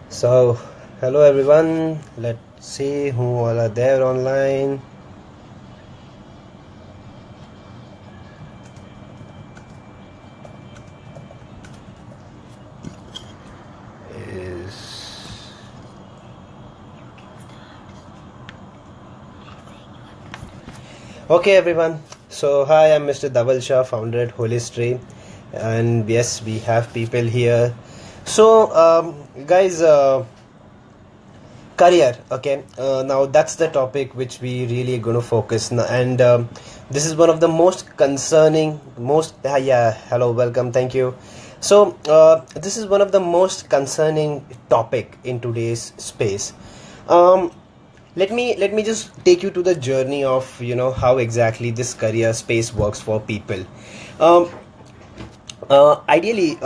So, hello everyone. Let's see who all are there online. Okay, everyone. So, hi, I'm Mr. Dhaval Shah, founder at Holistree, and yes, we have people here. So, guys, career. Okay, now that's the topic which we really are going to focus now, and this is one of the most concerning, yeah. Hello, welcome, thank you. So, this is one of the most concerning topic in today's space. Um, let me just take you to the journey of how exactly this career space works for people. um, Ideally,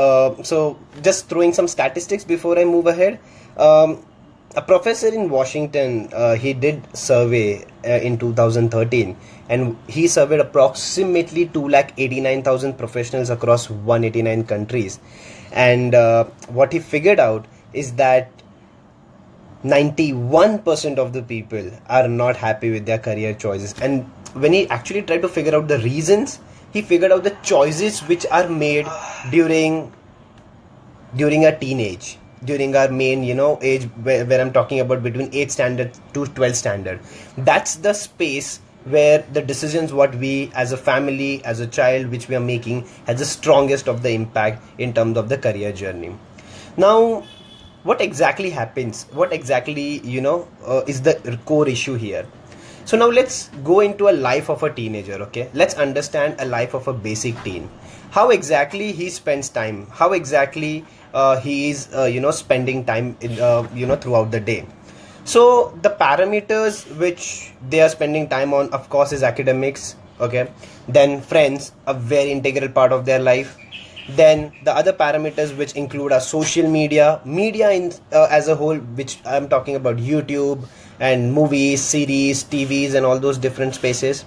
so just throwing some statistics before I move ahead. A professor in Washington, he did survey in 2013, and he surveyed approximately 2,89,000 professionals across 189 countries. And what he figured out is that 91% of the people are not happy with their career choices. And when he actually tried to figure out the reasons, he figured out the choices which are made during our teenage, during our main age, where I'm talking about between 8th standard to 12th standard. That's the space where the decisions what we as a family, as a child, which we are making, has the strongest of the impact in terms of the career journey. Now, what exactly happens, what exactly is the core issue here? So now let's go into a life of a teenager. Okay, let's understand a life of a basic teen, how exactly he spends time, how exactly he is spending time in, throughout the day. So the parameters which they are spending time on, of course, is academics. Okay, then friends, a very integral part of their life. Then the other parameters which include our social media in as a whole, which I'm talking about YouTube and movies, series, TVs, and all those different spaces.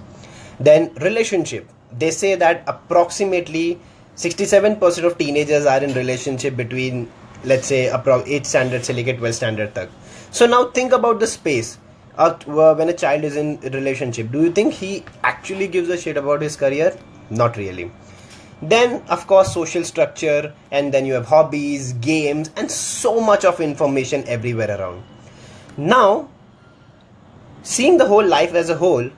Then relationship, they say that approximately 67% of teenagers are in relationship between, let's say, 8 standard se leke 12 standard tak. So now think about the space. When a child is in a relationship, do you think he actually gives a shit about his career? Not really. Then, of course, social structure, and then you have hobbies, games, and so much of information everywhere around. Now, seeing the whole life as a whole,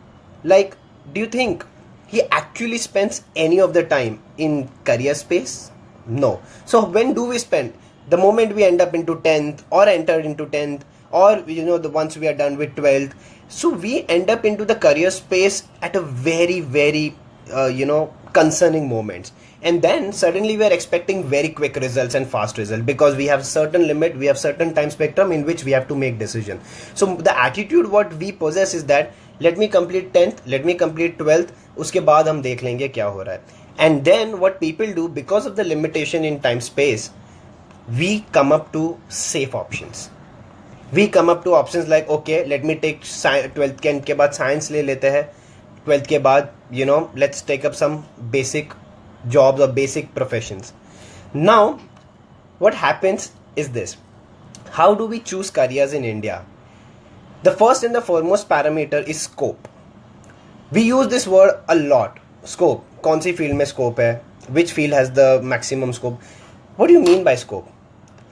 like, do you think he actually spends any of the time in career space? No. So when do we spend? The moment we end up into 10th or entered into 10th, or the once we are done with 12th. So we end up into the career space at a very, very concerning moments. And then suddenly we are expecting very quick results and fast results, because we have certain limit, we have certain time spectrum in which we have to make decision. So the attitude what we possess is that let me complete 10th, let me complete 12th, uske baad hum dekh lenge kya ho raha hai. And then what people do, because of the limitation in time space, we come up to safe options. We come up to options like, okay, let me take 12th के बाद science ले लेते हैं, 12th के बाद let's take up some basic jobs or basic professions. Now what happens is this: how do we choose careers in India? The first and the foremost parameter is scope. We use this word a lot. Scope, कौन सी field में scope है, which field has the maximum scope. What do you mean by scope?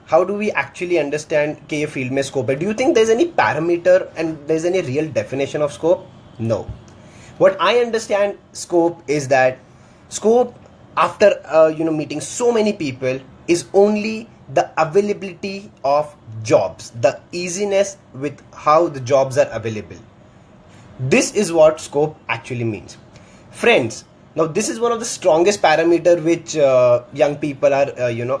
How do we actually understand कि ये field में scope है? Do you think there's any parameter and there's any real definition of scope? No. What I understand scope is that scope, after meeting so many people, is only the availability of jobs, the easiness with how the jobs are available. This is what scope actually means. Friends, now this is one of the strongest parameter which young people are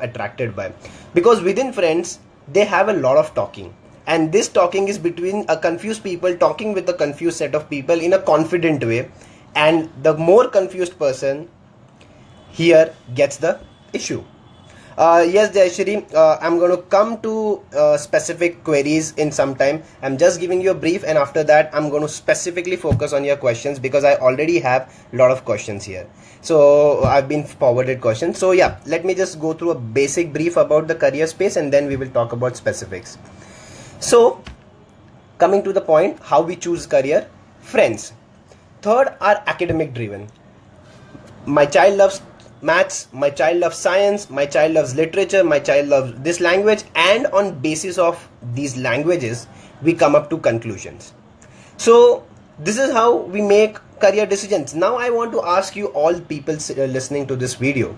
attracted by, because within friends they have a lot of talking. And this talking is between a confused people talking with a confused set of people in a confident way. And the more confused person here gets the issue. Yes, Jayashri, I'm going to come to specific queries in some time. I'm just giving you a brief, and after that, I'm going to specifically focus on your questions because I already have a lot of questions here. So I've been forwarded questions. So yeah, let me just go through a basic brief about the career space, and then we will talk about specifics. So coming to the point, how we choose career. Friends, third are academic driven. My child loves maths, my child loves science, my child loves literature, my child loves this language, and on basis of these languages we come up to conclusions. So this is how we make career decisions. Now I want to ask you all people listening to this video,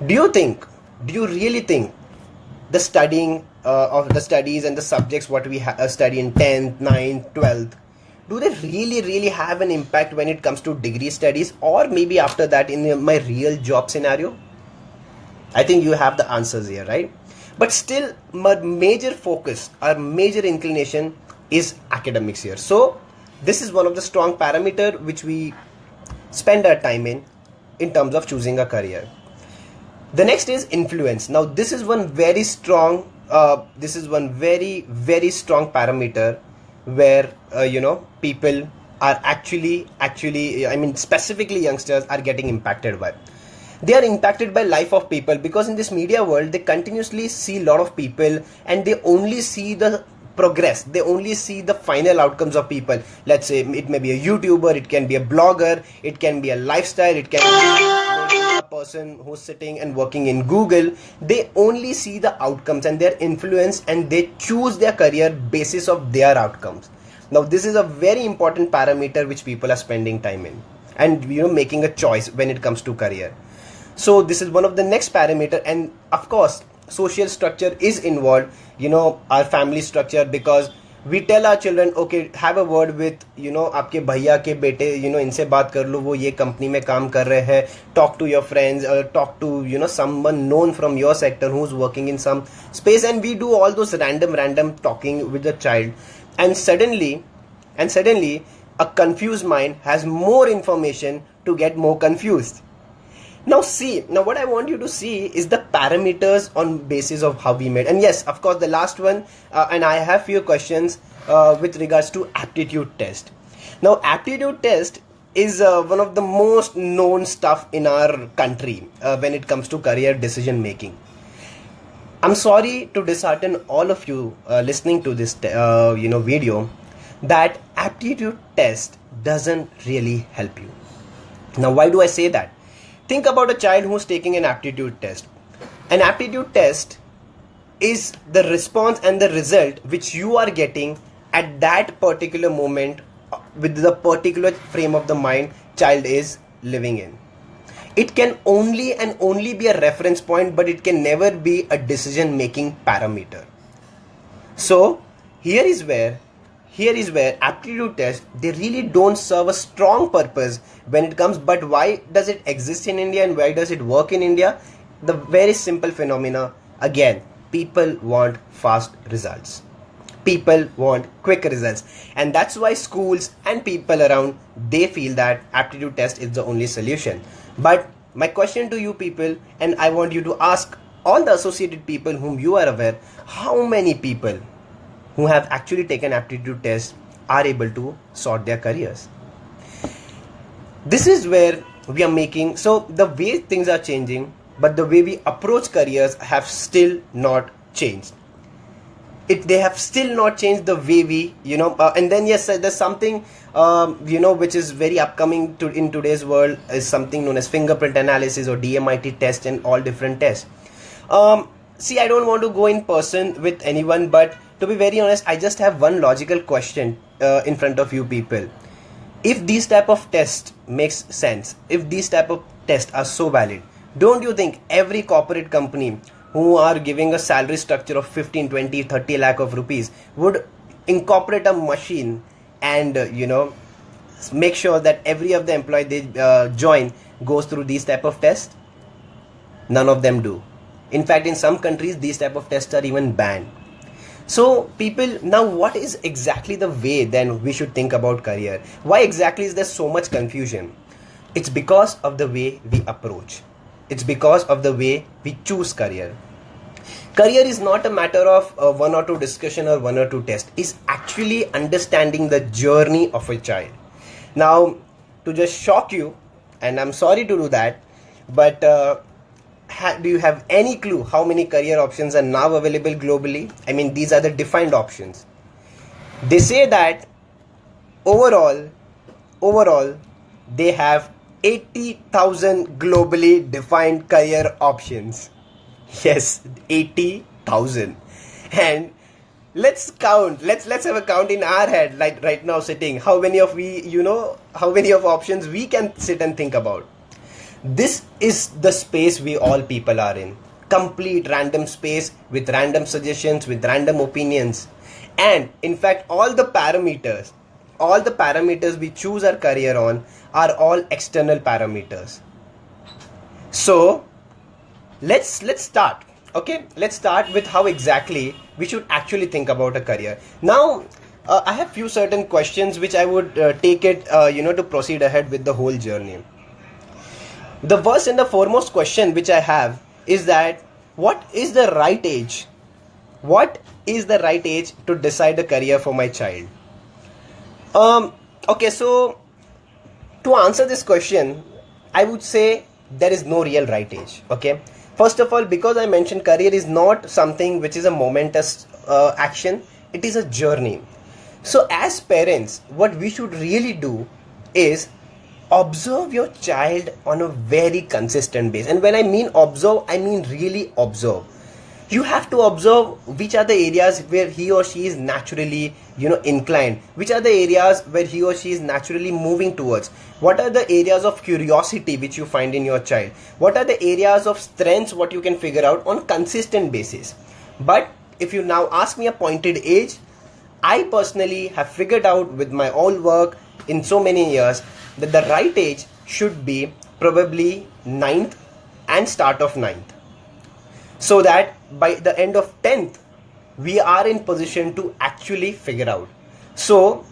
do you really think the studying of the studies and the subjects what we study in 10th, 9th, 12th, do they really have an impact when it comes to degree studies, or maybe after that in my real job scenario? I think you have the answers here, right? But still, my major focus, our major inclination is academics here. So this is one of the strong parameter which we spend our time in terms of choosing a career. The next is influence. Now this is one very strong very strong parameter where people are actually I mean specifically youngsters are getting impacted by. They are impacted by life of people, because in this media world they continuously see a lot of people and they only see the progress, they only see the final outcomes of people. Let's say it may be a YouTuber, it can be a blogger, it can be a lifestyle, it can be a person who's sitting and working in Google. They only see the outcomes and their influence, and they choose their career basis of their outcomes. Now this is a very important parameter which people are spending time in, and making a choice when it comes to career. So this is one of the next parameter, and of course social structure is involved, our family structure, because we tell our children, okay, have a word with आपके भैया के बेटे, इनसे बात कर लो, वो ये company में काम कर रहे हैं. Talk to your friends, talk to someone known from your sector who's working in some space, and we do all those random talking with the child, and suddenly a confused mind has more information to get more confused. Now what I want you to see is the parameters on basis of how we made. And yes, of course, the last one, and I have few questions with regards to aptitude test. Now aptitude test is one of the most known stuff in our country when it comes to career decision making. I'm sorry to dishearten all of you listening to this video, that aptitude test doesn't really help you. Now why do I say that? Think about a child who's taking an aptitude test. An aptitude test is the response and the result which you are getting at that particular moment with the particular frame of the mind child is living in. It can only be a reference point, but it can never be a decision making parameter. So here is where aptitude tests, they really don't serve a strong purpose when it comes. But why does it exist in India and why does it work in India? The very simple phenomena, again, people want fast results, people want quick results, and that's why schools and people around, they feel that aptitude test is the only solution. But my question to you people, and I want you to ask all the associated people whom you are aware, how many people who have actually taken aptitude tests are able to sort their careers? This is where we are making, so the way things are changing, but the way we approach careers have still not changed. They have still not changed the way we, and then yes, there's something, which is very upcoming in today's world, is something known as fingerprint analysis or DMIT test and all different tests. I don't want to go in person with anyone, but to be very honest, I just have one logical question in front of you people. If these type of tests makes sense, if these type of tests are so valid, don't you think every corporate company who are giving a salary structure of 15, 20, 30 lakh of rupees would incorporate a machine and make sure that every of the employee they join goes through these type of tests? None of them do. In fact, in some countries these type of tests are even banned. So people, now what is exactly the way then we should think about career? Why exactly is there so much confusion? It's because of the way we approach. It's because of the way we choose career. Career is not a matter of one or two discussion or one or two tests. It's actually understanding the journey of a child. Now, to just shock you, and I'm sorry to do that, but do you have any clue how many career options are now available globally? I mean, these are the defined options. They say that overall, they have 80,000 globally defined career options. Yes, 80,000. And let's count. Let's have a count in our head, like right now sitting. How many of how many of options we can sit and think about? This is the space we all people are in. Complete random space with random suggestions, with random opinions. And in fact, all the parameters we choose our career on are all external parameters. So let's start. Okay, let's start with how exactly we should actually think about a career. Now, I have few certain questions which I would take it, to proceed ahead with the whole journey. The first and the foremost question which I have is that what is the right age? What is the right age to decide a career for my child? Okay, so to answer this question, I would say there is no real right age. Okay. First of all, because I mentioned career is not something which is a momentous action, it is a journey. So as parents, what we should really do is observe your child on a very consistent basis. And when I mean observe, I mean really observe. You have to observe which are the areas where he or she is naturally, inclined. Which are the areas where he or she is naturally moving towards. What are the areas of curiosity which you find in your child? What are the areas of strengths what you can figure out on consistent basis? But if you now ask me a pointed age, I personally have figured out with my own work in so many years that the right age should be probably 9th and start of 9th. So that by the end of 10th, we are in position to actually figure out. So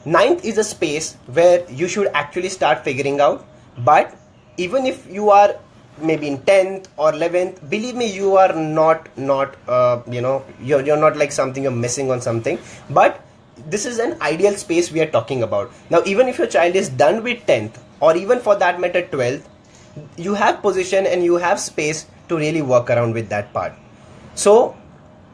9th is a space where you should actually start figuring out. But even if you are maybe in 10th or 11th, believe me, you are not you're not like something, you're missing on something. But this is an ideal space we are talking about. Now, even if your child is done with 10th or even for that matter 12th, you have position and you have space to really work around with that part. So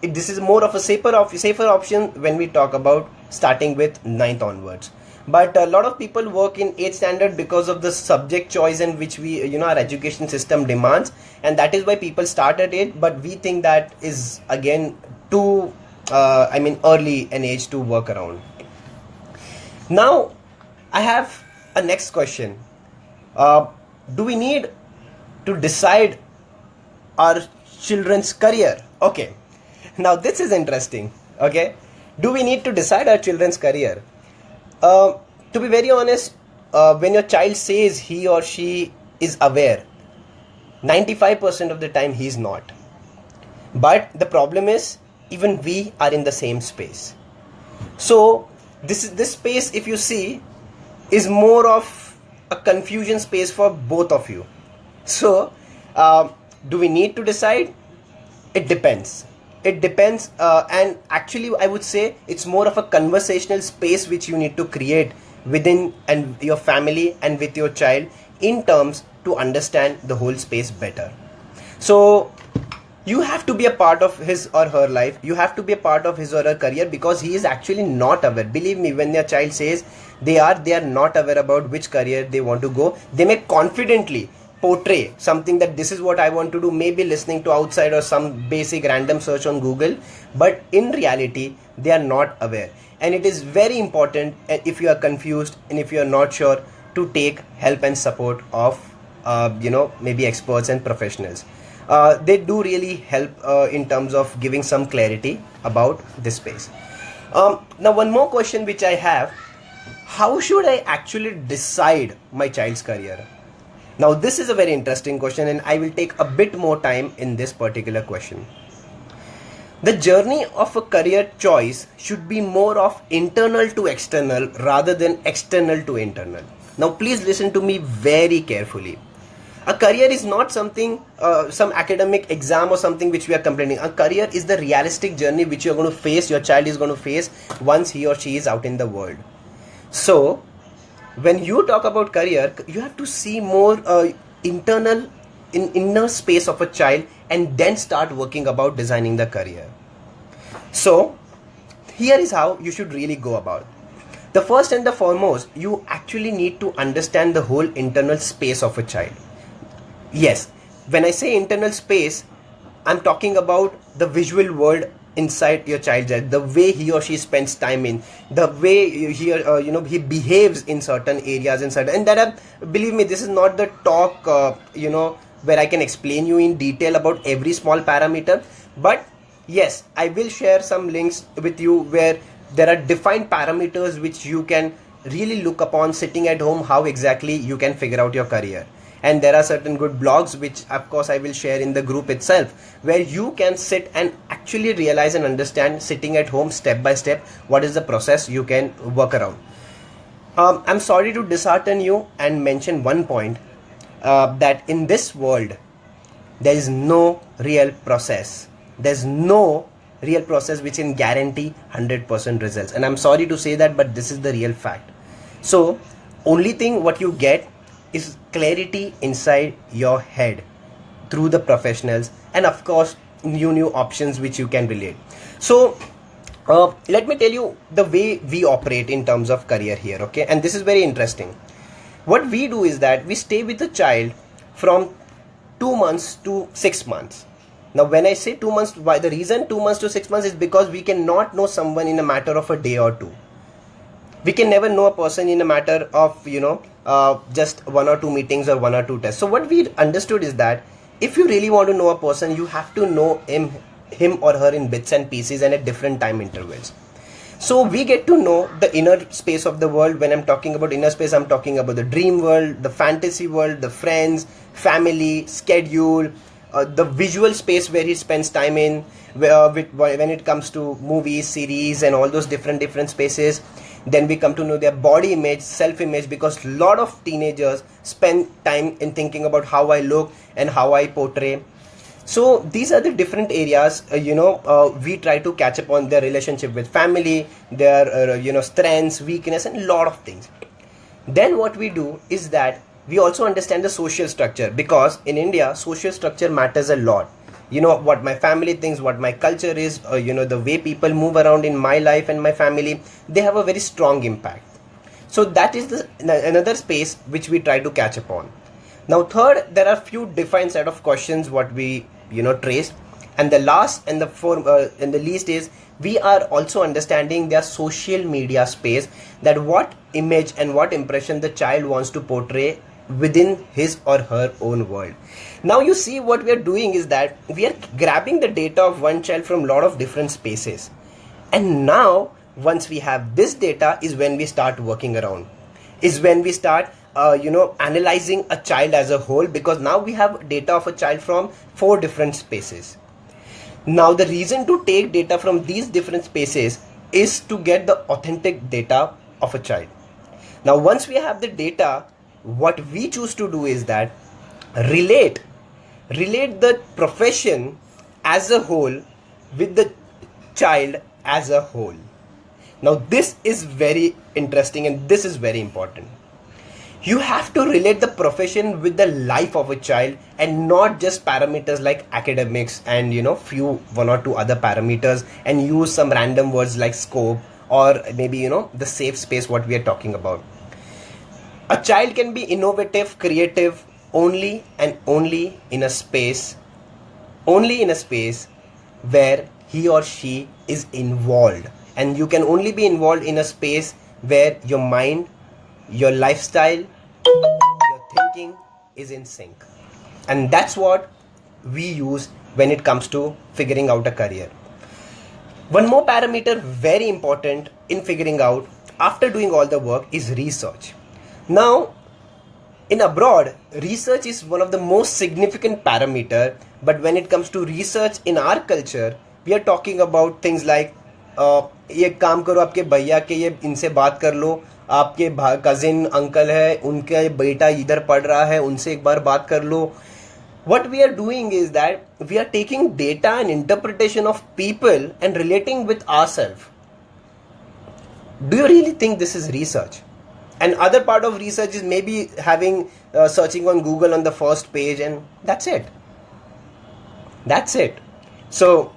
this is more of a safer option when we talk about starting with 9th onwards. But a lot of people work in 8th standard because of the subject choice in which we, our education system demands, and that is why people start at 8. But we think that is again too early an age to work around. Now I have a next question. Do we need to decide our children's career? Okay, now this is interesting. Okay, do we need to decide our children's career? To be very honest, when your child says he or she is aware, 95% of the time he is not. But the problem is, even we are in the same space. So this space, if you see, is more of a confusion space for both of you. So do we need to decide? It depends. And actually I would say it's more of a conversational space which you need to create within and your family and with your child in terms to understand the whole space better. So you have to be a part of his or her life. You have to be a part of his or her career because he is actually not aware. Believe me, when your child says they are not aware about which career they want to go, they may confidently portray something that this is what I want to do, maybe listening to outside or some basic random search on Google, but in reality they are not aware. And it is very important, if you are confused and if you are not sure, to take help and support of maybe experts and professionals. They do really help in terms of giving some clarity about this space. Now one more question which I have: how should I actually decide my child's career? Now this is a very interesting question, and I will take a bit more time in this particular question. The journey of a career choice should be more of internal to external rather than external to internal. Now please listen to me very carefully. A career is not something, some academic exam or something which we are completing. A career is the realistic journey which you are going to face, your child is going to face once he or she is out in the world. So when you talk about career, you have to see more inner space of a child, and then start working about designing the career. So here is how you should really go about. The first and the foremost, you actually need to understand the whole internal space of a child. Yes, when I say internal space, I'm talking about the visual world inside your child's head, the way he or she spends time in, the way he behaves in certain areas, and that believe me, this is not the talk where I can explain you in detail about every small parameter, but yes, I will share some links with you where there are defined parameters which you can really look upon sitting at home, how exactly you can figure out your career. And there are certain good blogs which of course I will share in the group itself, where you can sit and actually realize and understand sitting at home step by step what is the process you can work around. I'm sorry to dishearten you and mention one point, that in this world there is no real process. There's no real process which can guarantee 100% results, and I'm sorry to say that, but this is the real fact. So only thing what you get is clarity inside your head through the professionals, and of course new options which you can relate. So let me tell you the way we operate in terms of career here, okay? And this is very interesting. What we do is that we stay with the child from 2 months to 6 months. Now when I say 2 months, why the reason 2 months to 6 months is because we cannot know someone in a matter of a day or two. We can never know a person in a matter of just 1 or 2 meetings or 1 or 2 tests. So what we understood is that if you really want to know a person, you have to know him or her in bits and pieces and at different time intervals. So we get to know the inner space of the world. When I'm talking about inner space, I'm talking about the dream world, the fantasy world, the friends, family, schedule, the visual space where he spends time in, when it comes to movies, series and all those different spaces. Then we come to know their body image, self-image, because a lot of teenagers spend time in thinking about how I look and how I portray. So these are the different areas, we try to catch up on their relationship with family, their, strengths, weakness and a lot of things. Then what we do is that we also understand the social structure, because in India, social structure matters a lot. What my family thinks, what my culture is, the way people move around in my life and my family, they have a very strong impact. So that is another space which we try to catch upon. Now third, there are few defined set of questions what we traced, and the last and the least is we are also understanding their social media space, that what image and what impression the child wants to portray within his or her own world. Now you see what we are doing is that we are grabbing the data of one child from a lot of different spaces, and now once we have this data is when we start working around, is when we start analyzing a child as a whole, because now we have data of a child from 4 different spaces. Now the reason to take data from these different spaces is to get the authentic data of a child. Now once we have the data, what we choose to do is that relate the profession as a whole with the child as a whole. Now this is very interesting and this is very important. You have to relate the profession with the life of a child and not just parameters like academics and few 1 or 2 other parameters, and use some random words like scope or maybe the safe space what we are talking about. A child can be innovative, creative only and only in a space where he or she is involved, and you can only be involved in a space where your mind, your lifestyle, your thinking is in sync. And that's what we use when it comes to figuring out a career. One more parameter very important in figuring out after doing all the work is research. Now in abroad, research is one of the most significant parameter, but when it comes to research in our culture, we are talking about things like ये काम करो आपके भैया के, ये इनसे बात कर लो आपके कजिन अंकल है, उनका बेटा इधर पढ़ रहा है, उनसे एक बार बात कर लो. What we are doing is that we are taking data and interpretation of people and relating with ourselves. Do you really think this is research? And other part of research is maybe having searching on Google on the first page, and that's it. That's it. So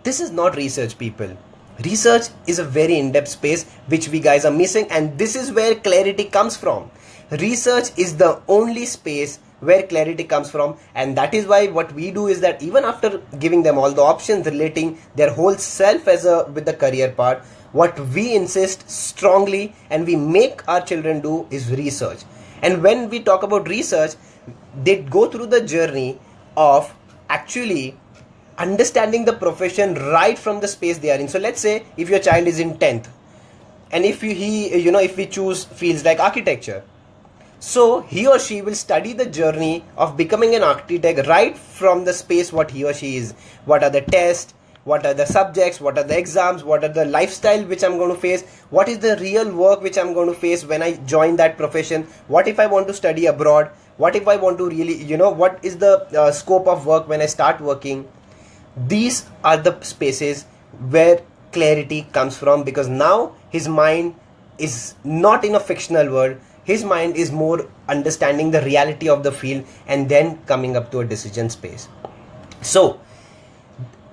this is not research, people. Research is a very in-depth space which we guys are missing, and this is where clarity comes from. Research is the only space where clarity comes from, and that is why what we do is that even after giving them all the options relating their whole self with the career part, what we insist strongly and we make our children do is research. And when we talk about research, they go through the journey of actually understanding the profession right from the space they are in. So let's say if your child is in 10th, and if if we choose fields like architecture, so he or she will study the journey of becoming an architect right from the space what he or she is. What are the tests, what are the subjects, what are the exams, what are the lifestyle which I'm going to face, what is the real work which I'm going to face when I join that profession, what if I want to study abroad, what if I want to really, what is the scope of work when I start working. These are the spaces where clarity comes from, because now his mind is not in a fictional world. His mind is more understanding the reality of the field and then coming up to a decision space. So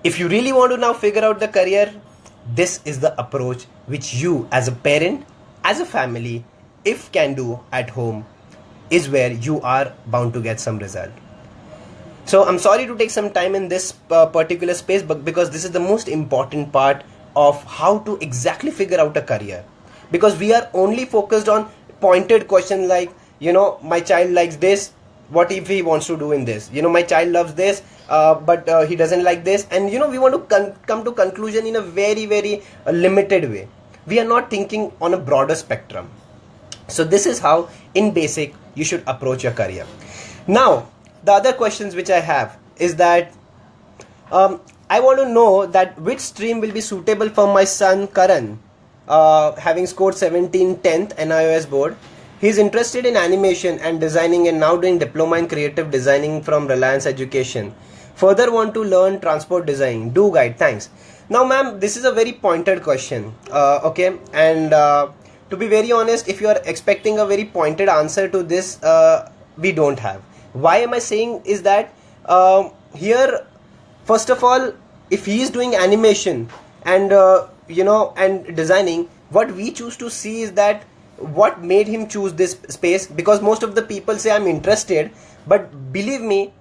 if you really want to now figure out the career, this is the approach which you as a parent, as a family, if can do at home, is where you are bound to get some result. So I'm sorry to take some time in this particular space, but because this is the most important part of how to exactly figure out a career, because we are only focused on pointed question like, my child likes this, what if he wants to do in this, my child loves this, but he doesn't like this, and we want to come to conclusion in a very, very limited way. We are not thinking on a broader spectrum. So this is how in basic you should approach your career. Now the other questions which I have is that I want to know that which stream will be suitable for my son Karan, having scored 17 10th NIOS board. He is interested in animation and designing and now doing diploma in creative designing from Reliance Education. Further want to learn transport design. Do guide. Thanks. Now ma'am, this is a very pointed question. Okay, and to be very honest, if you are expecting a very pointed answer to this, we don't have. Why am I saying is that here, first of all, if he is doing animation and and designing, what we choose to see is that what made him choose this space, because most of the people say I'm interested, but believe me,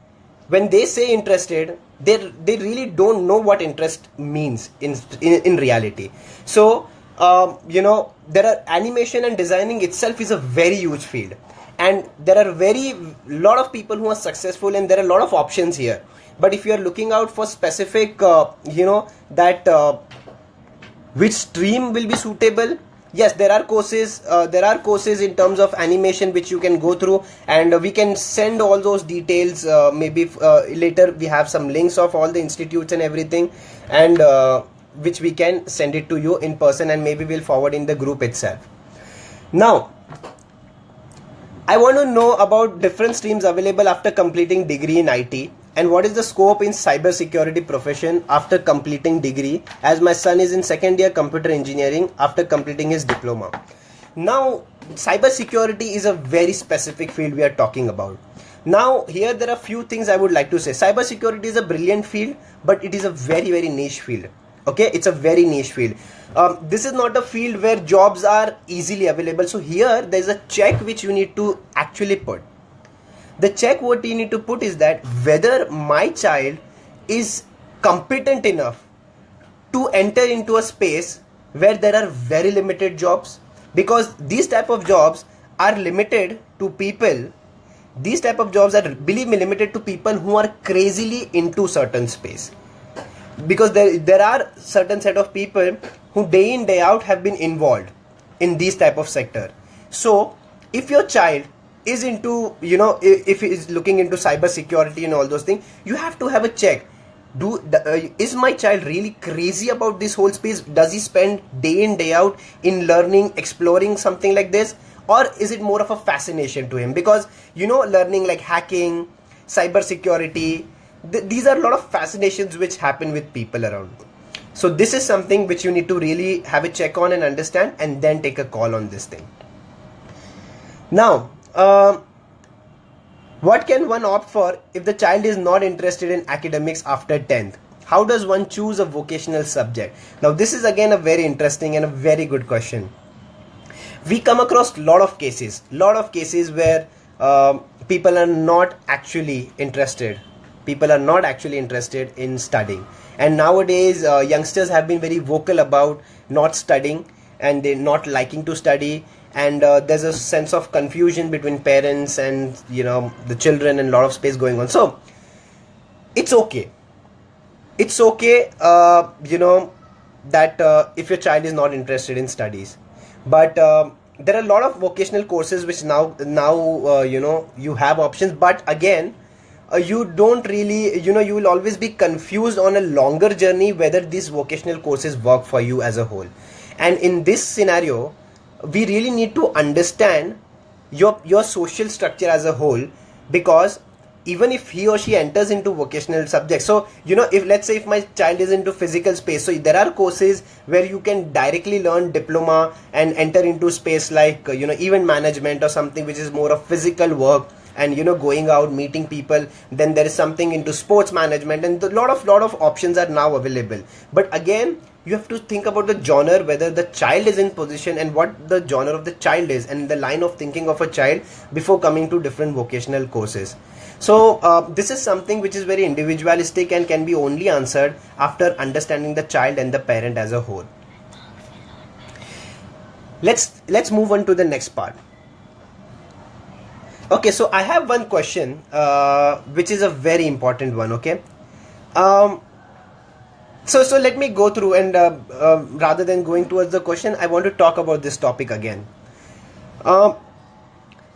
when they say interested, they really don't know what interest means in reality. So there are animation and designing itself is a very huge field, and there are very lot of people who are successful, and there are a lot of options here. But if you are looking out for specific which stream will be suitable, yes, there are courses in terms of animation which you can go through, and we can send all those details. Maybe later we have some links of all the institutes and everything, and which we can send it to you in person, and maybe we'll forward in the group itself. Now I want to know about different streams available after completing degree in IT, and what is the scope in cyber security profession after completing degree, as my son is in second year computer engineering after completing his diploma. Now cyber security is a very specific field we are talking about. Now here there are few things I would like to say. Cyber security is a brilliant field, but it is a very, very niche field. Okay, it's a very niche field. This is not a field where jobs are easily available. So here there is a check which you need to actually put. The check what you need to put is that whether my child is competent enough to enter into a space where there are very limited jobs, because these type of jobs are limited to people. These type of jobs are, believe me, limited to people who are crazily into certain space, because there are certain set of people who day in day out have been involved in these type of sector. So if your child is into, if he is looking into cyber security and all those things, you have to have a check. Is my child really crazy about this whole space? Does he spend day in day out in learning, exploring something like this, or is it more of a fascination to him? Because learning like hacking, cyber security, these are a lot of fascinations which happen with people around. So this is something which you need to really have a check on and understand, and then take a call on this thing. Now, what can one opt for if the child is not interested in academics after 10th? How does one choose a vocational subject? Now, this is again a very interesting and a very good question. We come across a lot of cases where people are not actually interested. People are not actually interested in studying. And nowadays, youngsters have been very vocal about not studying, and they're not liking to study. And there's a sense of confusion between parents and the children, and a lot of space going on. So it's okay that if your child is not interested in studies. But there are a lot of vocational courses which now you have options. But again, you don't really, you will always be confused on a longer journey whether these vocational courses work for you as a whole. And in this scenario, we really need to understand your social structure as a whole, because even if he or she enters into vocational subjects, so if let's say if my child is into physical space, so there are courses where you can directly learn diploma and enter into space like event management or something which is more of physical work, and going out, meeting people. Then there is something into sports management, and a lot of options are now available. But again, you have to think about the genre, whether the child is in position and what the genre of the child is, and the line of thinking of a child before coming to different vocational courses. So this is something which is very individualistic and can be only answered after understanding the child and the parent as a whole. Let's move on to the next part. Okay, so I have one question which is a very important one. Okay, so let me go through, and rather than going towards the question, I want to talk about this topic again.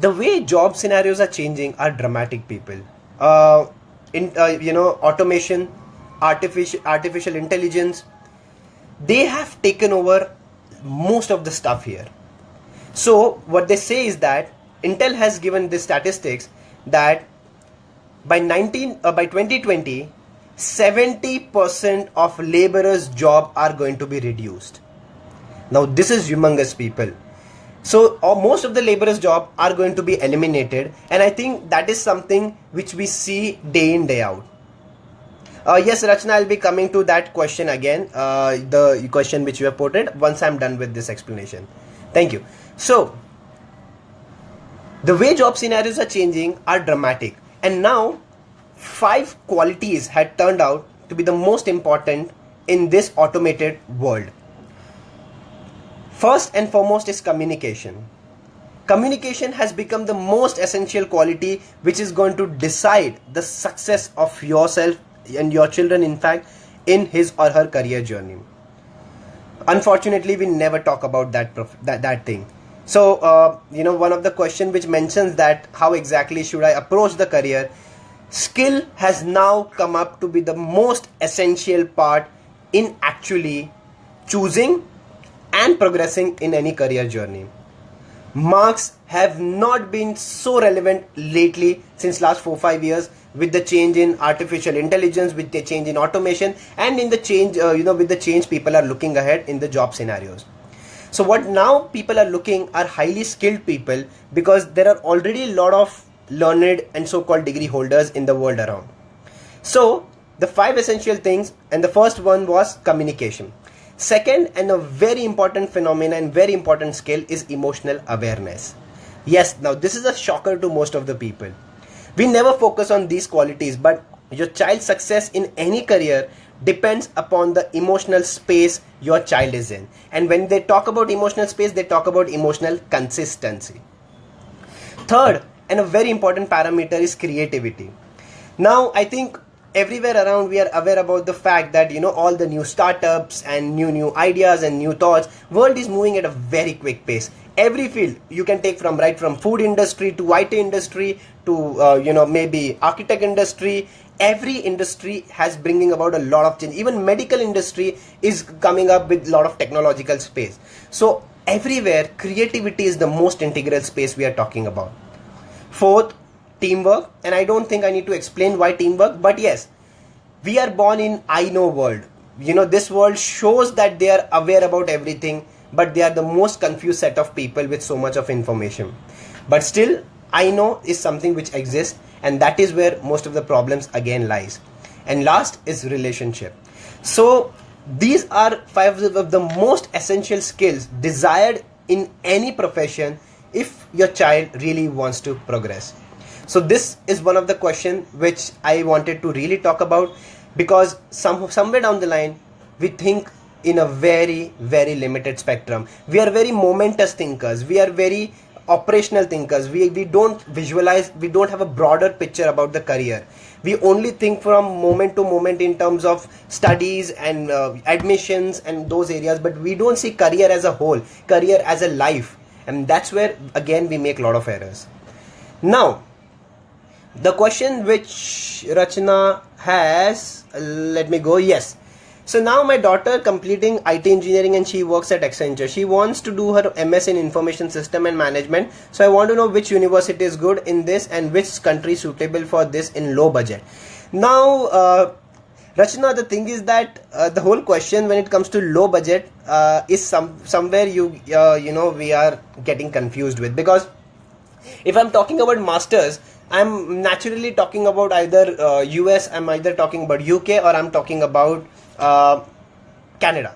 The way job scenarios are changing are dramatic, people. Automation, artificial intelligence, they have taken over most of the stuff here. So what they say is that Intel has given the statistics that by 2020, 70% of laborers' jobs are going to be reduced. Now this is humongous, people. So most of the laborers' jobs are going to be eliminated, and I think that is something which we see day in, day out. Yes, Rachna, I'll be coming to that question again, the question which you have put it, once I'm done with this explanation. Thank you. So the way job scenarios are changing are dramatic, and now 5 qualities had turned out to be the most important in this automated world. First and foremost is communication. Communication has become the most essential quality which is going to decide the success of yourself and your children, in fact, in his or her career journey. Unfortunately, we never talk about that thing. So, one of the questions which mentions that how exactly should I approach the career, skill has now come up to be the most essential part in actually choosing and progressing in any career journey. Marks have not been so relevant lately since last 4-5 years, with the change in artificial intelligence, with the change in automation, and in the change, with the change people are looking ahead in the job scenarios. So what now people are looking are highly skilled people, because there are already a lot of learned and so-called degree holders in the world around. So the 5 essential things, and the first one was communication. Second, and a very important phenomenon and very important skill, is emotional awareness. Yes, now this is a shocker to most of the people. We never focus on these qualities, but your child's success in any career depends upon the emotional space your child is in. And when they talk about emotional space, they talk about emotional consistency. Third, and a very important parameter, is creativity. Now, I think everywhere around we are aware about the fact that all the new startups and new ideas and new thoughts, world is moving at a very quick pace. Every field you can take, from right from food industry to IT industry to maybe architect industry, every industry has bringing about a lot of change. Even medical industry is coming up with a lot of technological space. So everywhere, creativity is the most integral space we are talking about. Fourth, teamwork. And I don't think I need to explain why teamwork, but yes, we are born in I know world. This world shows that they are aware about everything, but they are the most confused set of people with so much of information. But still, I know is something which exists, and that is where most of the problems again lies. And last is relationship. So these are 5 of the most essential skills desired in any profession if your child really wants to progress. So this is one of the questions which I wanted to really talk about, because somewhere down the line we think in a very, very limited spectrum. We are very momentous thinkers. We are very operational thinkers. We don't visualize, we don't have a broader picture about the career. We only think from moment to moment in terms of studies and admissions and those areas, but we don't see career as a whole, career as a life. And that's where again we make a lot of errors. Now, the question which Rachna has, let me go, yes. So now my daughter completing IT engineering and she works at Accenture. She wants to do her MS in information system and management. So I want to know which university is good in this and which country suitable for this in low budget. Now, Rachna, the thing is that the whole question when it comes to low budget is somewhere we are getting confused with, because if I'm talking about masters, I'm naturally talking about either US, I'm either talking about UK, or I'm talking about Canada.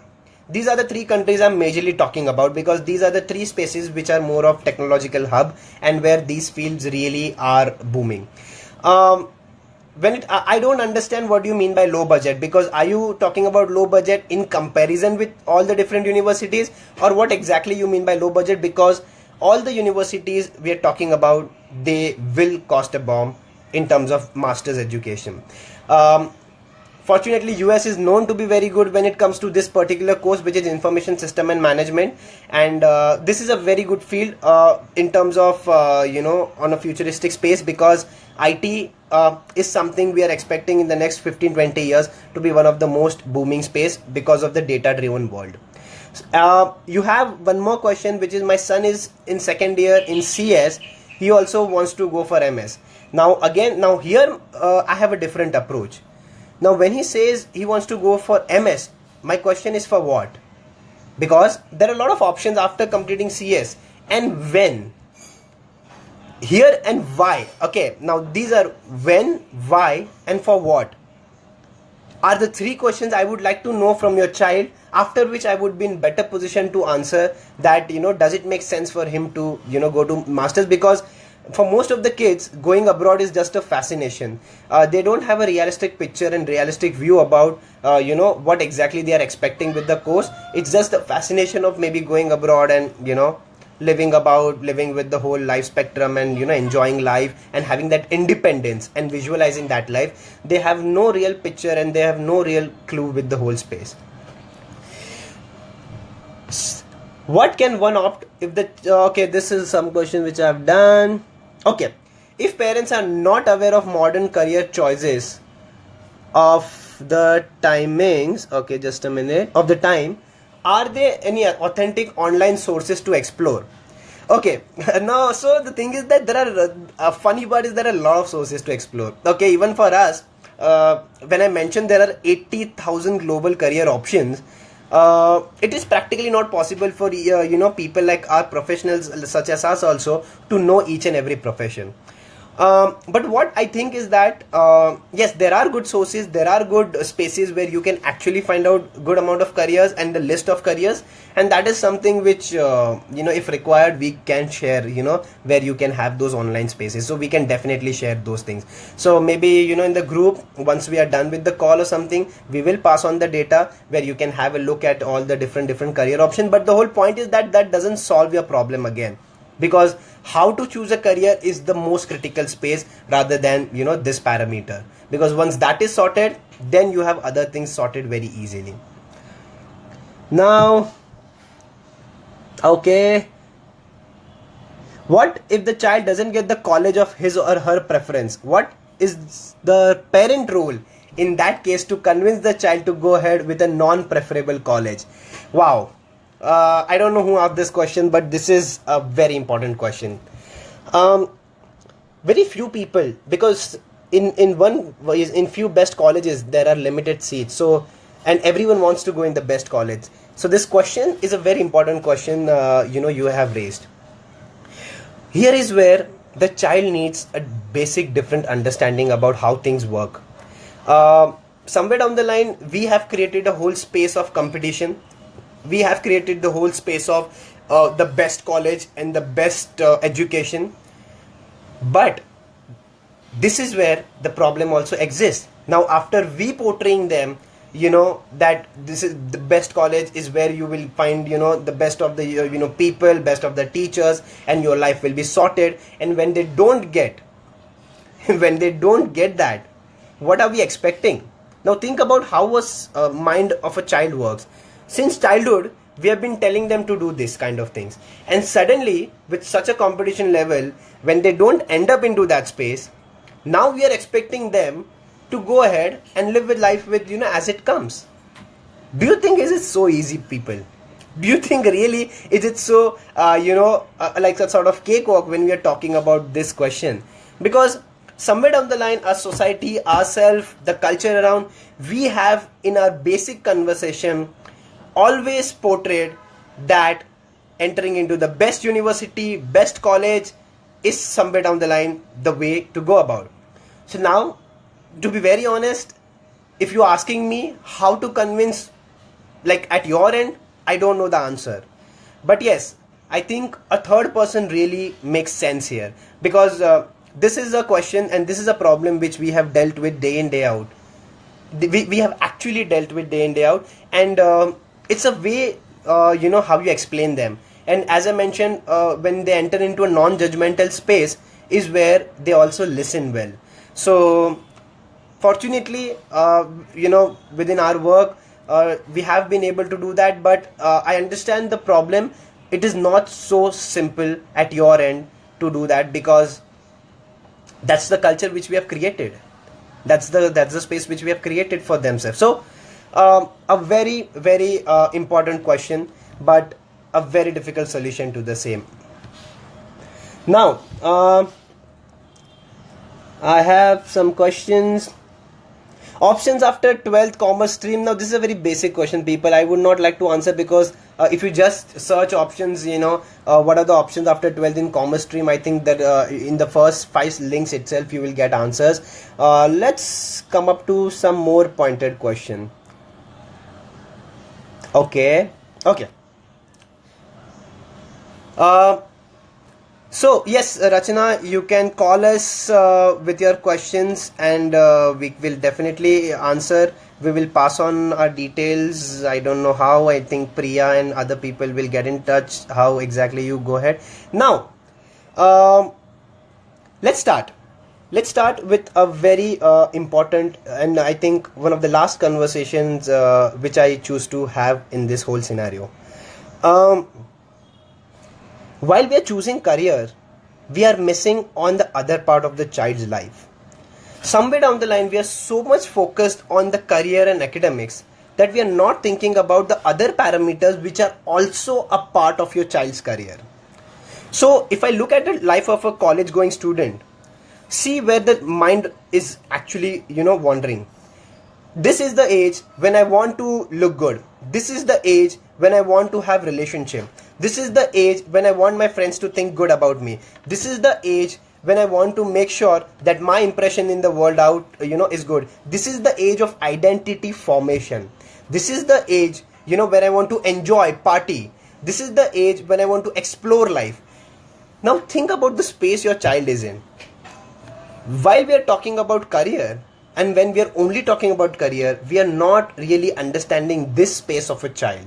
These are the 3 countries I'm majorly talking about, because these are the 3 spaces which are more of technological hub and where these fields really are booming. I don't understand what you mean by low budget, because are you talking about low budget in comparison with all the different universities, or what exactly you mean by low budget? Because all the universities we are talking about, they will cost a bomb in terms of master's education. Fortunately, US is known to be very good when it comes to this particular course, which is information system and management, and this is a very good field in terms of on a futuristic space, because IT is something we are expecting in the next 15-20 years to be one of the most booming space because of the data driven world. You have one more question, which is my son is in 2nd year in CS. He also wants to go for MS. Now here I have a different approach. Now when he says he wants to go for MS, my question is for what? Because there are a lot of options after completing CS, and when, here, and why. Okay, now these are when, why, and for what are the 3 questions I would like to know from your child, after which I would be in better position to answer that, does it make sense for him to, go to masters? Because for most of the kids, going abroad is just a fascination. They don't have a realistic picture and realistic view about, what exactly they are expecting with the course. It's just a fascination of maybe going abroad and, living with the whole life spectrum and, enjoying life and having that independence and visualizing that life. They have no real picture and they have no real clue with the whole space. What can one opt if the, okay, this is some question which I have done. Okay, if parents are not aware of modern career choices of the timings, okay, just a minute, of the time, are there any authentic online sources to explore? Okay, now, so the thing is that there are, a funny part is there are a lot of sources to explore. Okay, even for us, when I mentioned there are 80,000 global career options, it is practically not possible for people like our professionals such as us also to know each and every profession. But what I think is that yes, there are good sources, there are good spaces where you can actually find out good amount of careers and the list of careers, and that is something which if required we can share, where you can have those online spaces. So we can definitely share those things. So maybe in the group, once we are done with the call or something, we will pass on the data where you can have a look at all the different career options. But the whole point is that that doesn't solve your problem again, because how to choose a career is the most critical space rather than this parameter, because once that is sorted, then you have other things sorted very easily. Now, okay, what if the child doesn't get the college of his or her preference? What is the parent role in that case to convince the child to go ahead with a non-preferable college? Wow. I don't know who asked this question, but this is a very important question. Very few people, because in few best colleges there are limited seats, so and everyone wants to go in the best college. So this question is a very important question you have raised. Here is where the child needs a basic different understanding about how things work. Somewhere down the line, we have created a whole space of competition. We have created the whole space of the best college and the best education. But this is where the problem also exists. Now, after we portraying them, that this is the best college is where you will find, the best of the, people, best of the teachers, and your life will be sorted. And when they don't get, that, what are we expecting? Now think about how a mind of a child works. Since childhood, we have been telling them to do this kind of things. And suddenly, with such a competition level, when they don't end up into that space, now we are expecting them to go ahead and live with life with, as it comes. Do you think is it so easy, people? Do you think really is it so, like a sort of cakewalk when we are talking about this question? Because somewhere down the line, our society, ourselves, the culture around, we have in our basic conversation always portrayed that entering into the best university, best college is somewhere down the line the way to go about. So now, to be very honest, if you're asking me how to convince, like at your end, I don't know the answer. But yes, I think a third person really makes sense here, because this is a question and this is a problem which we have dealt with day in, day out. We have actually dealt with day in, day out, and it's a way, how you explain them. And as I mentioned, when they enter into a non-judgmental space is where they also listen well. So fortunately, within our work, we have been able to do that, but I understand the problem. It is not so simple at your end to do that, because that's the culture which we have created. That's the space which we have created for themselves. So a very, very important question, but a very difficult solution to the same. Now, I have some questions. Options after 12th commerce stream. Now this is a very basic question, people. I would not like to answer, because if you just search options, what are the options after 12th in commerce stream, I think that in the first 5 links itself you will get answers. Let's come up to some more pointed question. Okay. So yes, Rachana, you can call us with your questions, and we will definitely answer. We will pass on our details. I don't know how. I think Priya and other people will get in touch how exactly you go ahead. Now, let's start. Let's start with a very important, and I think one of the last conversations which I choose to have in this whole scenario. While we are choosing career, we are missing on the other part of the child's life. Somewhere down the line, we are so much focused on the career and academics that we are not thinking about the other parameters which are also a part of your child's career. So if I look at the life of a college going student, see where the mind is actually, wandering. This is the age when I want to look good. This is the age when I want to have relationship. This is the age when I want my friends to think good about me. This is the age when I want to make sure that my impression in the world out, is good. This is the age of identity formation. This is the age, where I want to enjoy, party. This is the age when I want to explore life. Now think about the space your child is in. While we are talking about career, and when we are only talking about career, we are not really understanding this space of a child.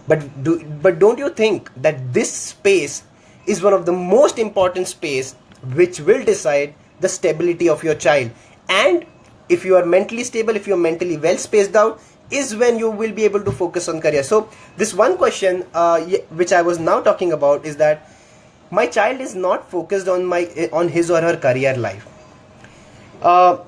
But don't you think that this space is one of the most important space which will decide the stability of your child? And if you are mentally stable, if you are mentally well spaced out, is when you will be able to focus on career. So this one question which I was now talking about is that my child is not focused on his or her career life. uh,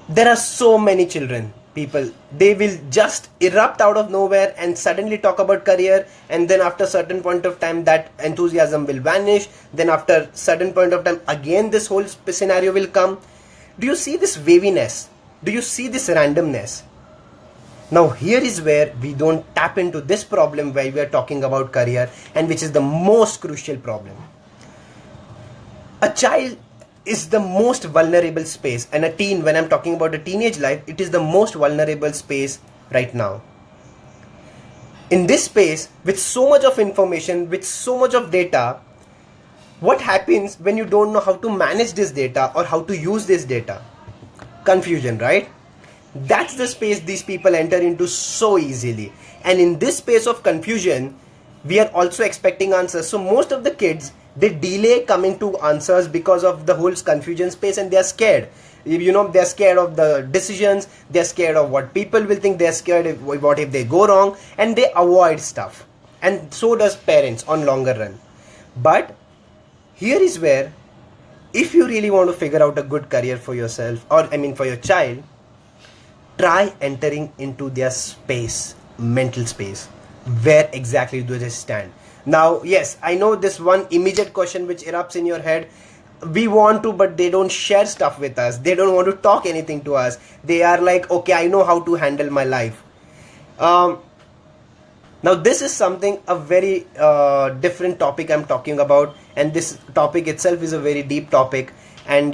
there are so many children, people, they will just erupt out of nowhere and suddenly talk about career, and then after certain point of time that enthusiasm will vanish, then after certain point of time again this whole scenario will come. Do you see this waviness? Do you see this randomness? Now here is where we don't tap into this problem where we are talking about career, and which is the most crucial problem. A child is the most vulnerable space, and a teen, when I'm talking about a teenage life, it is the most vulnerable space right now. In this space, with so much of information, with so much of data, what happens when you don't know how to manage this data or how to use this data? Confusion, right? That's the space these people enter into so easily. And in this space of confusion, we are also expecting answers. So most of the kids, they delay coming to answers because of the whole confusion space, and they are scared. You know, they're scared of the decisions, they're scared of what people will think, they're scared of what if they go wrong, and they avoid stuff. And so does parents on longer run. But here is where, if you really want to figure out a good career for yourself, or I mean for your child, try entering into their space, mental space. Where exactly do they stand? Now, yes, I know this one immediate question which erupts in your head. We want to, but they don't share stuff with us. They don't want to talk anything to us. They are like, okay, I know how to handle my life. Now, this is something, a very different topic I'm talking about. And this topic itself is a very deep topic. And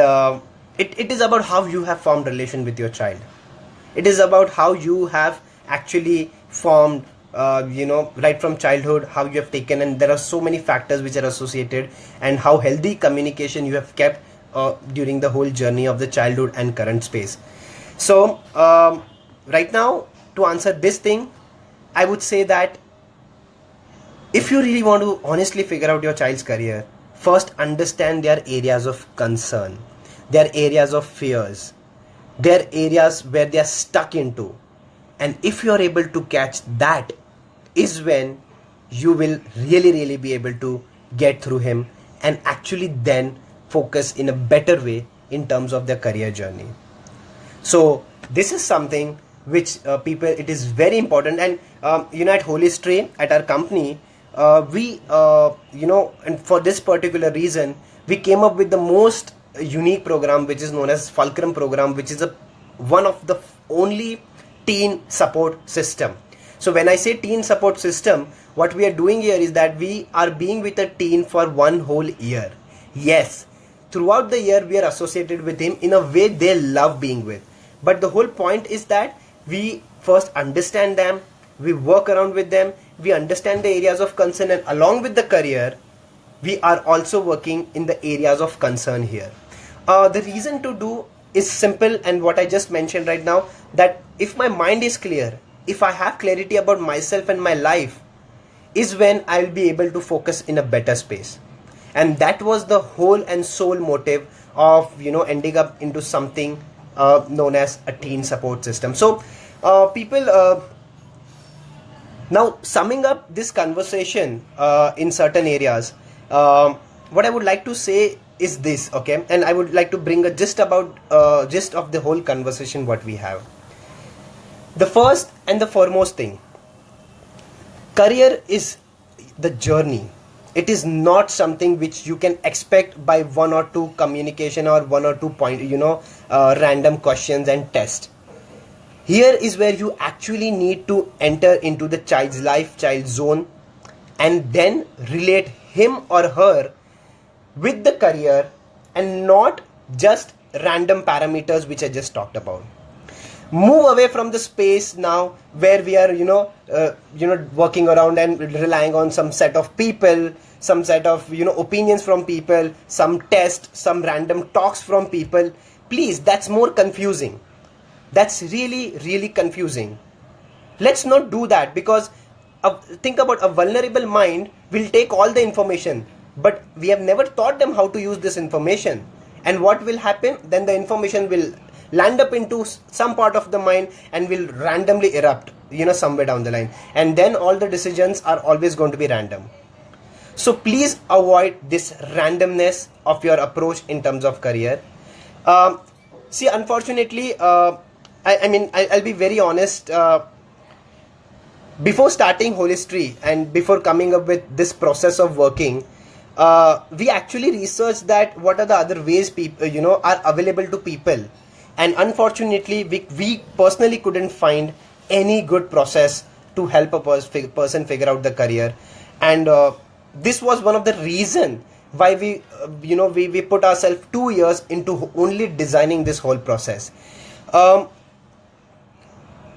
it is about how you have formed relation with your child. It is about how you have actually formed, right from childhood, how you have taken, and there are so many factors which are associated, and how healthy communication you have kept during the whole journey of the childhood and current space. So, right now, to answer this thing, I would say that if you really want to honestly figure out your child's career, first understand their areas of concern, their areas of fears, their areas where they are stuck into. And if you are able to catch that, is when you will really be able to get through him and actually then focus in a better way in terms of their career journey. So this is something which people, it is very important. And at Holistree, at our company, we and for this particular reason, we came up with the most unique program, which is known as Fulcrum program, which is one of the only teen support system. So when I say teen support system, what we are doing here is that we are being with a teen for one whole year. Yes, throughout the year we are associated with him in a way they love being with. But the whole point is that we first understand them, we work around with them, we understand the areas of concern, and along with the career, we are also working in the areas of concern here. The reason to do is simple, and what I just mentioned right now, that if my mind is clear, if I have clarity about myself and my life, is when I will be able to focus in a better space. And that was the whole and sole motive of ending up into something known as a teen support system. So people, now summing up this conversation in certain areas, what I would like to say is this, okay, and I would like to bring a gist of the whole conversation what we have. The first and the foremost thing, career is the journey. It is not something which you can expect by one or two communication or one or two random questions and tests. Here is where you actually need to enter into the child's life, child's zone, and then relate him or her with the career, and not just random parameters which I just talked about. Move away from the space now where we are working around and relying on some set of people, some set of opinions from people, some tests, some random talks from people. Please, that's more confusing. That's really confusing. Let's not do that, because think about a vulnerable mind will take all the information, but we have never taught them how to use this information. And what will happen? Then the information will land up into some part of the mind and will randomly erupt, somewhere down the line. And then all the decisions are always going to be random. So please avoid this randomness of your approach in terms of career. Um, See, unfortunately, I mean, I'll be very honest. Before starting Holistree and before coming up with this process of working, we actually researched that what are the other ways people, are available to people, and unfortunately, we personally couldn't find any good process to help a person figure out the career, and this was one of the reason why we put ourselves 2 years into only designing this whole process. Um,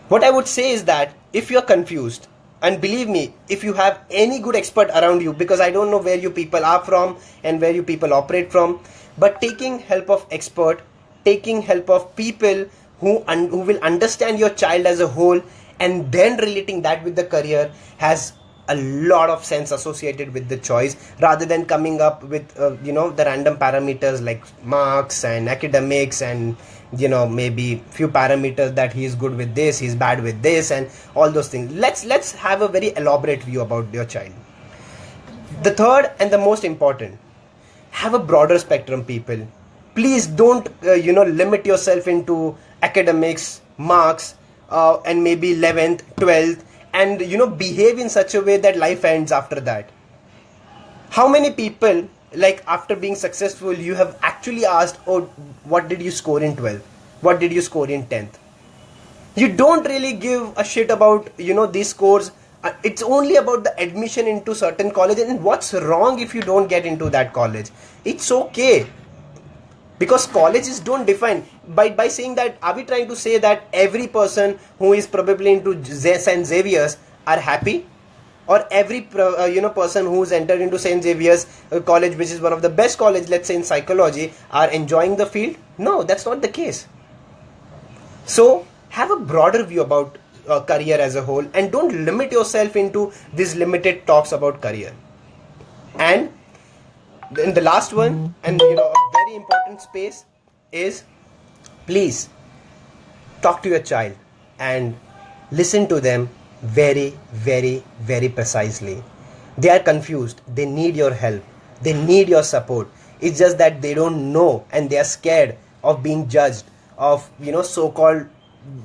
what I would say is that if you're confused, and believe me, if you have any good expert around you, because I don't know where you people are from and where you people operate from, but taking help of expert, taking help of people who will understand your child as a whole, and then relating that with the career has a lot of sense associated with the choice, rather than coming up with the random parameters like marks and academics, and maybe few parameters that he is good with this, he's bad with this, and all those things. Let's have a very elaborate view about your child. The third and the most important, have a broader spectrum, people. Please don't limit yourself into academics, marks, and maybe 11th, 12th, and behave in such a way that life ends after that. How many people, like, after being successful, you have actually asked, oh, what did you score in 12th, what did you score in 10th? You don't really give a shit about these scores. It's only about the admission into certain college, and what's wrong if you don't get into that college? It's okay, because colleges don't define. By saying that, are we trying to say that every person who is probably into St. Xavier's are happy, or every person who's entered into St. Xavier's college, which is one of the best college, let's say in psychology, are enjoying the field? No, that's not the case. So have a broader view about career as a whole, and don't limit yourself into these limited talks about career. And then the last one, and a very important space, is please talk to your child and listen to them very, very, very precisely. They are confused, they need your help, they need your support. It's just that they don't know, and they are scared of being judged, of so-called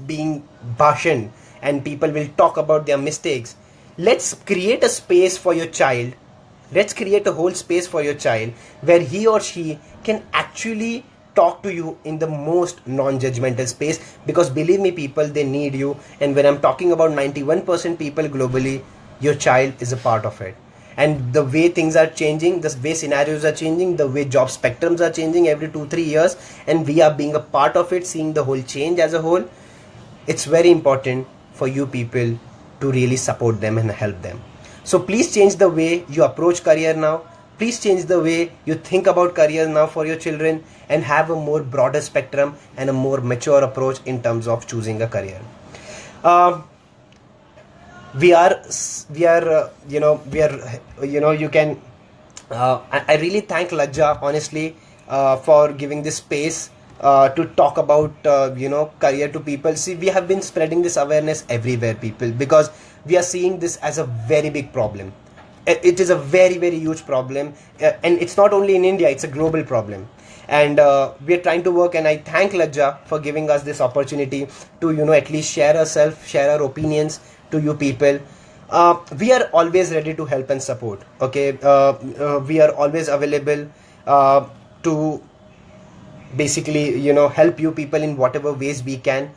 being bhashan, and people will talk about their mistakes. Let's create a space for your child. Let's create a whole space for your child where he or she can actually talk to you in the most non-judgmental space, because believe me, people, they need you. And when I'm talking about 91% people globally, your child is a part of it. And the way things are changing, the way scenarios are changing, the way job spectrums are changing every 2-3 years, and we are being a part of it, seeing the whole change as a whole, it's very important for you people to really support them and help them. So please change the way you approach career now. Please change the way you think about career now for your children, and have a more broader spectrum and a more mature approach in terms of choosing a career. You can. I really thank LAJA, honestly, for giving this space to talk about career to people. See, we have been spreading this awareness everywhere, people, because we are seeing this as a very big problem. It is a very, very huge problem, and it's not only in India, it's a global problem. And we are trying to work, and I thank LAJA for giving us this opportunity to at least share ourselves, share our opinions to you people. We are always ready to help and support. Okay, we are always available to basically help you people in whatever ways we can.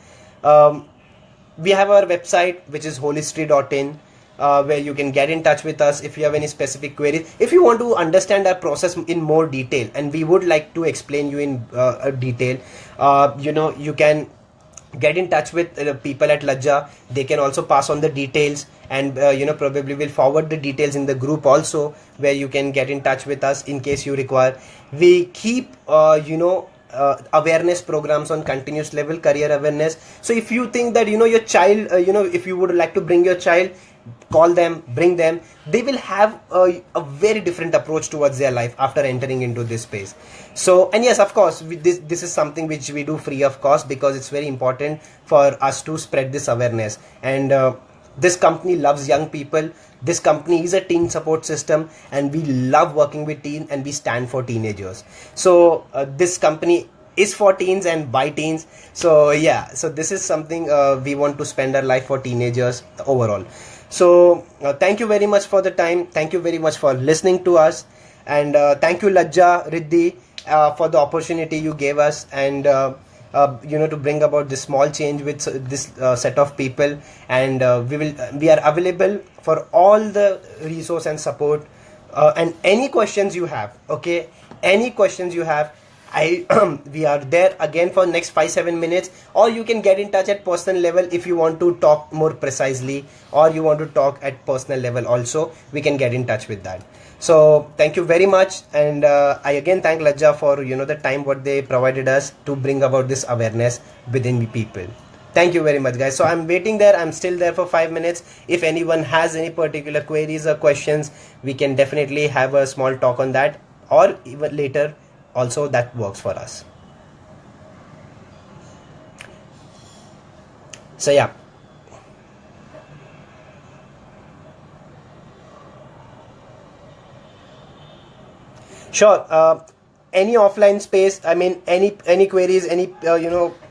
We have our website, which is holistree.in, where you can get in touch with us if you have any specific queries. If you want to understand our process in more detail, and we would like to explain you in detail, you can get in touch with people at LAJA. They can also pass on the details, and probably will forward the details in the group also, where you can get in touch with us in case you require. We keep awareness programs on continuous level, career awareness. So if you think that your child, if you would like to bring your child, call them, bring them. They will have a very different approach towards their life after entering into this space. So, and yes, of course, this is something which we do free of cost, because it's very important for us to spread this awareness. And this company loves young people. This company is a teen support system, and we love working with teens, and we stand for teenagers. So this company is for teens and by teens. So yeah, so this is something we want to spend our life for teenagers overall. So thank you very much for the time. Thank you very much for listening to us. And thank you, Lajja, Riddhi, for the opportunity you gave us, and to bring about this small change with this set of people. And we are available for all the resource and support, and any questions you have. Okay, any questions you have, we are there again for next 5-7 minutes, or you can get in touch at personal level if you want to talk more precisely, or you want to talk at personal level also. We can get in touch with that. So thank you very much, and I again thank Lajja for the time what they provided us to bring about this awareness within the people. Thank you very much, guys. So I'm waiting there. I'm still there for 5 minutes. If anyone has any particular queries or questions, we can definitely have a small talk on that, or even later also, that works for us. So yeah, sure. Any offline space, I mean, any queries, any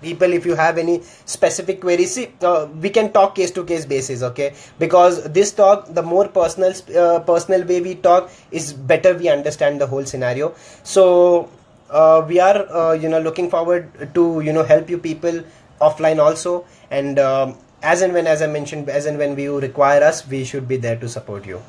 people, if you have any specific queries, see, we can talk case to case basis, okay? Because this talk, the more personal way we talk is better, we understand the whole scenario. So we are looking forward to help you people offline also, and as and when, as I mentioned, as and when you require us, we should be there to support you.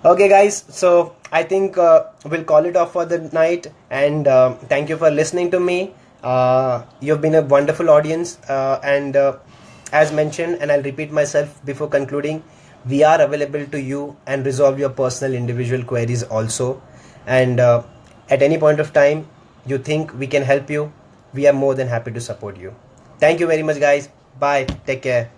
Okay, guys, so I think we'll call it off for the night, and thank you for listening to me. You've been a wonderful audience, and as mentioned, and I'll repeat myself before concluding, we are available to you and resolve your personal individual queries also. And at any point of time you think we can help you, we are more than happy to support you. Thank you very much, guys. Bye. Take care.